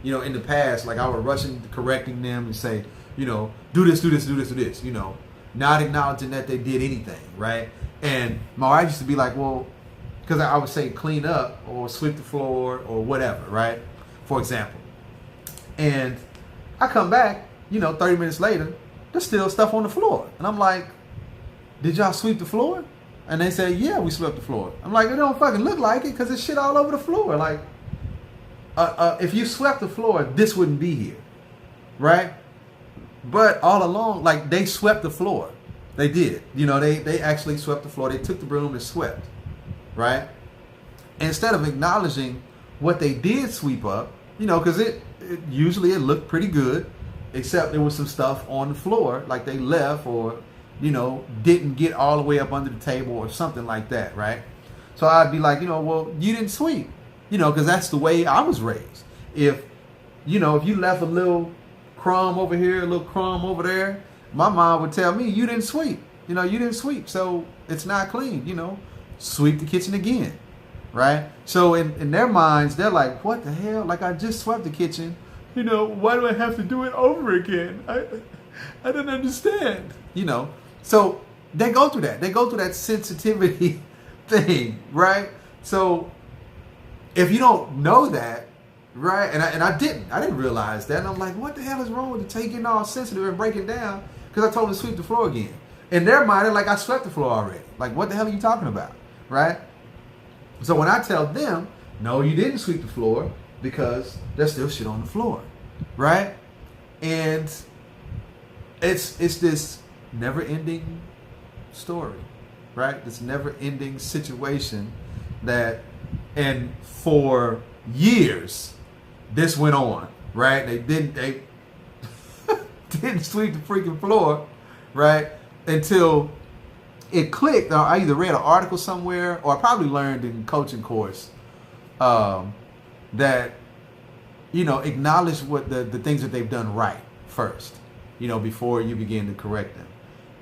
in the past, like I would rush into correcting them and say, do this, do this, do this, do this, not acknowledging that they did anything, right? And my wife used to be like, well, because I would say clean up or sweep the floor or whatever, right? For example. And I come back, 30 minutes later, there's still stuff on the floor. And I'm like, did y'all sweep the floor? And they say, yeah, we swept the floor. I'm like, it don't fucking look like it because there's shit all over the floor. Like, if you swept the floor, this wouldn't be here, right? But all along, like, they swept the floor. They did. They actually swept the floor. They took the broom and swept, right? Instead of acknowledging what they did sweep up, because it usually it looked pretty good, except there was some stuff on the floor, like they left or, didn't get all the way up under the table or something like that, right? So I'd be like, well, you didn't sweep, because that's the way I was raised. If you left a little crumb over here, a little crumb over there, my mom would tell me, you didn't sweep. You didn't sweep. So it's not clean. Sweep the kitchen again. Right? So in their minds, they're like, what the hell? Like, I just swept the kitchen. Why do I have to do it over again? I don't understand. So they go through that. They go through that sensitivity thing. Right? So if you don't know that, right? And I didn't realize that. And I'm like, what the hell is wrong with the taking all sensitive and breaking down? Because I told them to sweep the floor again. In their mind, they're like, I swept the floor already. Like, what the hell are you talking about? Right? So when I tell them, no, you didn't sweep the floor because there's still shit on the floor. Right? And it's this never-ending story. Right? This never-ending situation that, and for years, this went on, right? They didn't sweep the freaking floor, right? Until it clicked. I either read an article somewhere or I probably learned in coaching course that, acknowledge what the things that they've done right first, before you begin to correct them.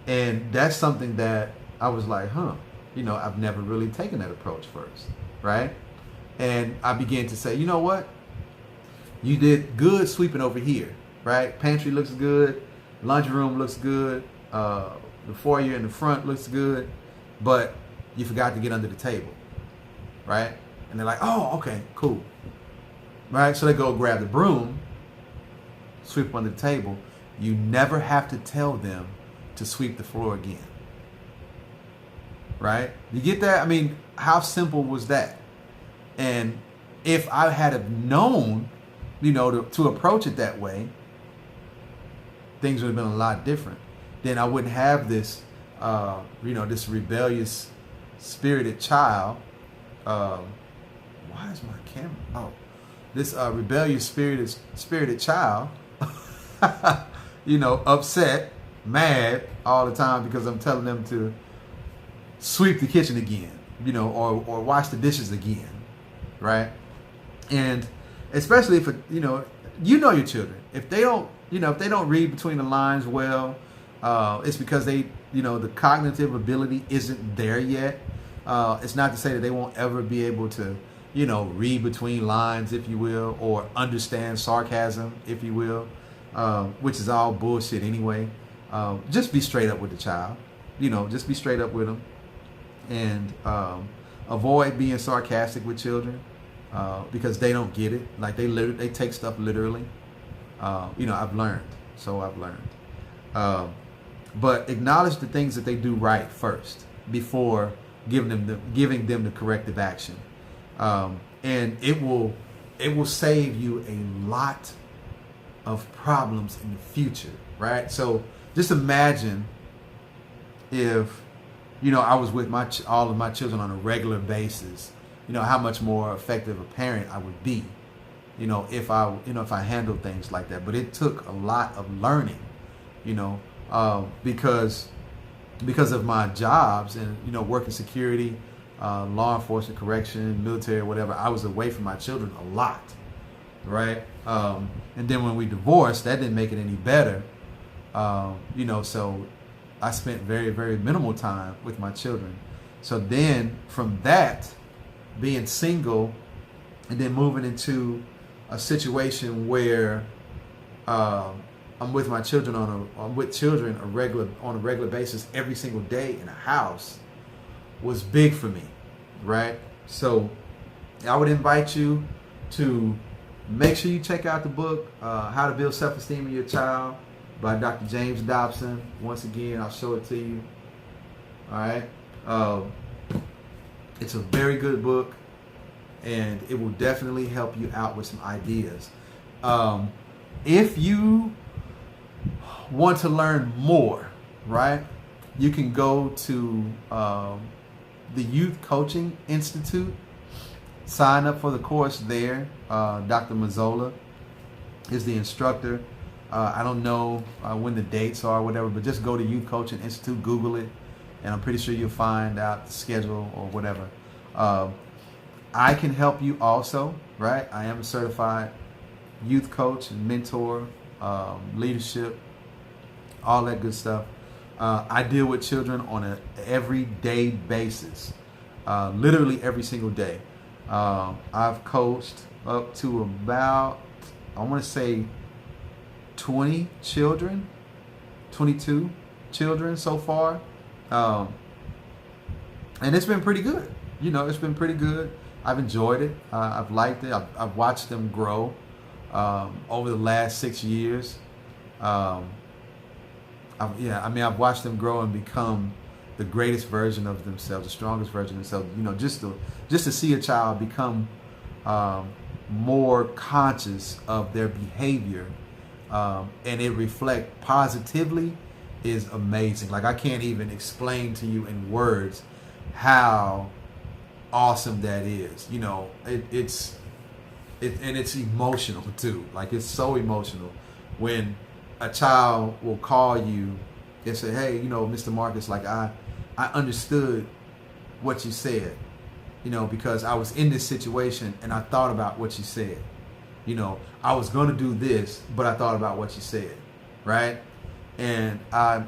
And that's something that I was like, I've never really taken that approach first, right? And I began to say, you know what? You did good sweeping over here, right? Pantry looks good. Laundry room looks good. The foyer in the front looks good. But you forgot to get under the table, right? And they're like, oh, okay, cool. Right? So they go grab the broom, sweep under the table. You never have to tell them to sweep the floor again. Right? You get that? I mean, how simple was that? And if I had have known, to approach it that way, things would have been a lot different. Then I wouldn't have this, this rebellious, spirited child. Why is my camera? Oh, this rebellious, spirited child, upset, mad all the time because I'm telling them to sweep the kitchen again, or wash the dishes again, right? And especially if your children, if they don't read between the lines well, it's because the cognitive ability isn't there yet. It's not to say that they won't ever be able to, read between lines, if you will, or understand sarcasm, if you will, which is all bullshit anyway. Just be straight up with the child, just be straight up with them, and avoid being sarcastic with children, because they don't get it. Like they take stuff literally. I've learned. But acknowledge the things that they do right first before giving them the corrective action, and it will save you a lot of problems in the future, right? So just imagine if I was with all of my children on a regular basis, how much more effective a parent I would be, if I handled things like that. But it took a lot of learning, because of my jobs and working security, law enforcement, correction, military, whatever. I was away from my children a lot, right? And then when we divorced, that didn't make it any better, so I spent very, very minimal time with my children. So then from that, being single and then moving into a situation where I'm with my children on a regular basis every single day in a house was big for me, right? So I would invite you to make sure you check out the book, How to Build Self-Esteem in Your Child by Dr. James Dobson. Once again, I'll show it to you. All right. It's a very good book, and it will definitely help you out with some ideas. If you want to learn more, right, you can go to the Youth Coaching Institute. Sign up for the course there. Dr. Mazzola is the instructor. I don't know when the dates are or whatever, but just go to Youth Coaching Institute, Google it, and I'm pretty sure you'll find out the schedule or whatever. I can help you also, right? I am a certified youth coach and mentor, leadership, all that good stuff. I deal with children on an everyday basis, literally every single day. I've coached up to about, I want to say 20 children, 22 children so far. And it's been pretty good. It's been pretty good. I've enjoyed it. I've liked it. I've watched them grow over the last 6 years. I've watched them grow and become the greatest version of themselves, the strongest version of themselves. Just to see a child become more conscious of their behavior, and it reflect positively, is amazing. Like, I can't even explain to you in words how awesome that is. It's emotional too. Like, it's so emotional when a child will call you and say, "Hey, Mr. Marcus, like I understood what you said, because I was in this situation and I thought about what you said. I was going to do this, but I thought about what you said," right? And I'm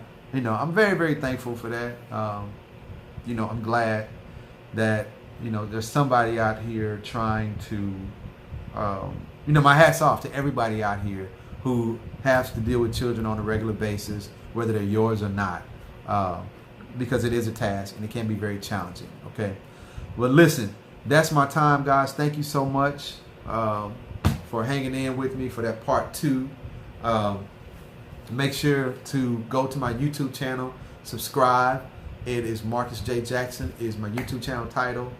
very, very thankful for that. I'm glad that, there's somebody out here trying to, my hat's off to everybody out here who has to deal with children on a regular basis, whether they're yours or not, because it is a task and it can be very challenging. Okay. Well, listen, that's my time, guys. Thank you so much for hanging in with me for that part 2. Make sure to go to my YouTube channel, subscribe. It is Marcus J. Jackson is my YouTube channel title.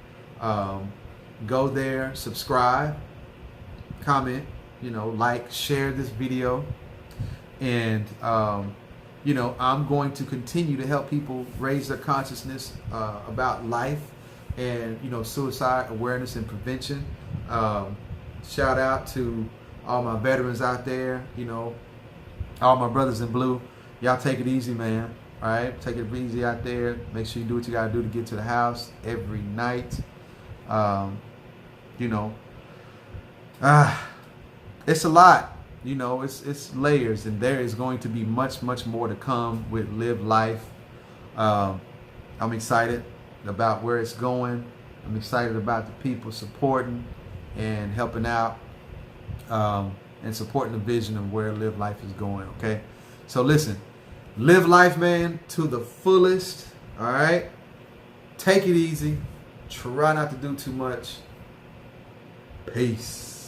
go there, subscribe, comment, like, share this video. And, I'm going to continue to help people raise their consciousness about life and, suicide awareness and prevention. Shout out to all my veterans out there, all my brothers in blue. Y'all take it easy, man. All right, take it easy out there. Make sure you do what you gotta do to get to the house every night. It's a lot. It's layers, and there is going to be much more to come with Live Life. I'm excited about where it's going. I'm excited about the people supporting and helping out, and supporting the vision of where Live Life is going. Okay, so listen, live life, man, to the fullest. All right, take it easy. Try not to do too much. Peace.